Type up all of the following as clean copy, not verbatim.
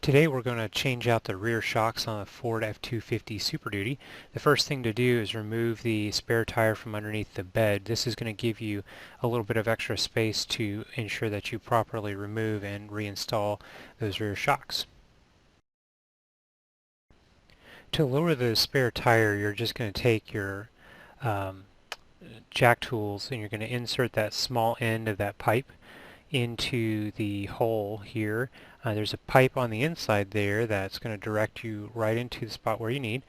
Today we're going to change out the rear shocks on the Ford F250 Super Duty. The first thing to do is remove the spare tire from underneath the bed. This is going to give you a little bit of extra space to ensure that you properly remove and reinstall those rear shocks. To lower the spare tire, you're just going to take your jack tools and you're going to insert that small end of that pipe into the hole here. There's a pipe on the inside there that's going to direct you right into the spot where you need.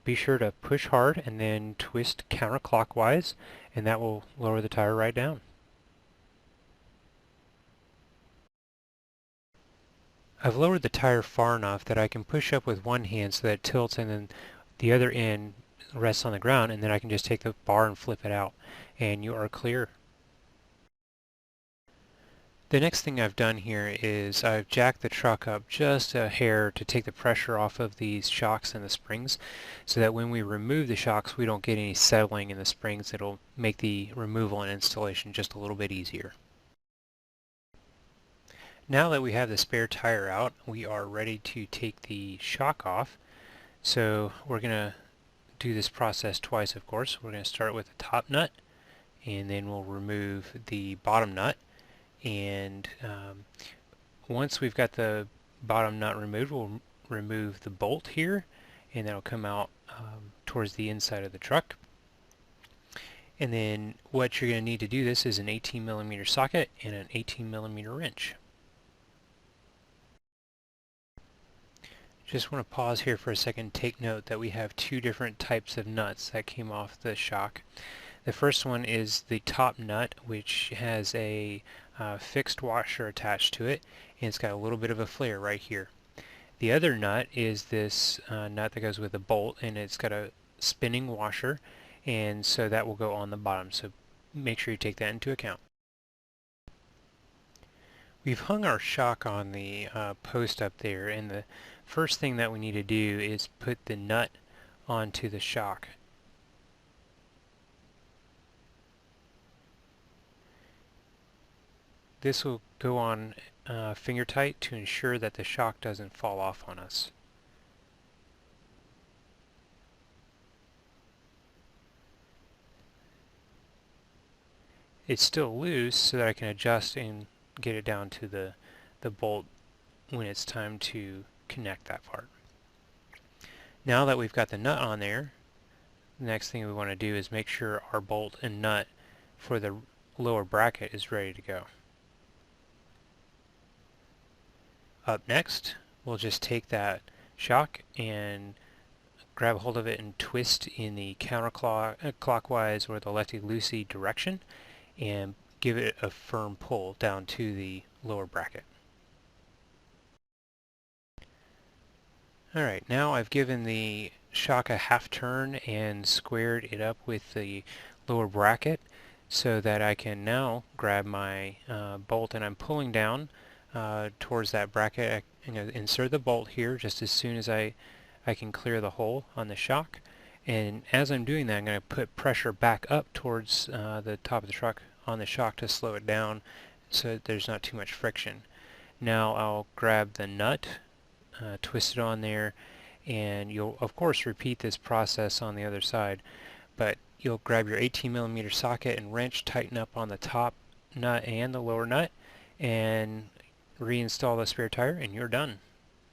Be sure to push hard and then twist counterclockwise, and that will lower the tire right down. I've lowered the tire far enough that I can push up with one hand so that it tilts and then the other end rests on the ground, and then I can just take the bar and flip it out and you are clear. The next thing I've done here is I've jacked the truck up just a hair to take the pressure off of these shocks and the springs so that when we remove the shocks we don't get any settling in the springs. It'll make the removal and installation just a little bit easier. Now that we have the spare tire out, we are ready to take the shock off. So we're going to do this process twice, of course. We're going to start with the top nut and then we'll remove the bottom nut. And once we've got the bottom nut removed, we'll remove the bolt here, and that'll come out towards the inside of the truck. And then what you're going to need to do this is an 18mm socket and an 18mm wrench. Just want to pause here for a second. Take note that we have two different types of nuts that came off the shock. The first one is the top nut, which has a fixed washer attached to it, and it's got a little bit of a flare right here. The other nut is this nut that goes with the bolt, and it's got a spinning washer, and so that will go on the bottom, so make sure you take that into account. We've hung our shock on the post up there, and the first thing that we need to do is put the nut onto the shock. This will go on finger tight to ensure that the shock doesn't fall off on us. It's still loose so that I can adjust and get it down to the bolt when it's time to connect that part. Now that we've got the nut on there, the next thing we want to do is make sure our bolt and nut for the lower bracket is ready to go. Up next, we'll just take that shock and grab hold of it and twist in the counterclockwise or the lefty-loosey direction and give it a firm pull down to the lower bracket. Alright, now I've given the shock a half turn and squared it up with the lower bracket so that I can now grab my bolt, and I'm pulling down towards that bracket. I'm going to insert the bolt here just as soon as I can clear the hole on the shock, and as I'm doing that I'm going to put pressure back up towards the top of the truck on the shock to slow it down so that there's not too much friction. Now I'll grab the nut, twist it on there, and you'll of course repeat this process on the other side, but you'll grab your 18mm socket and wrench, tighten up on the top nut and the lower nut, and reinstall the spare tire, and you're done.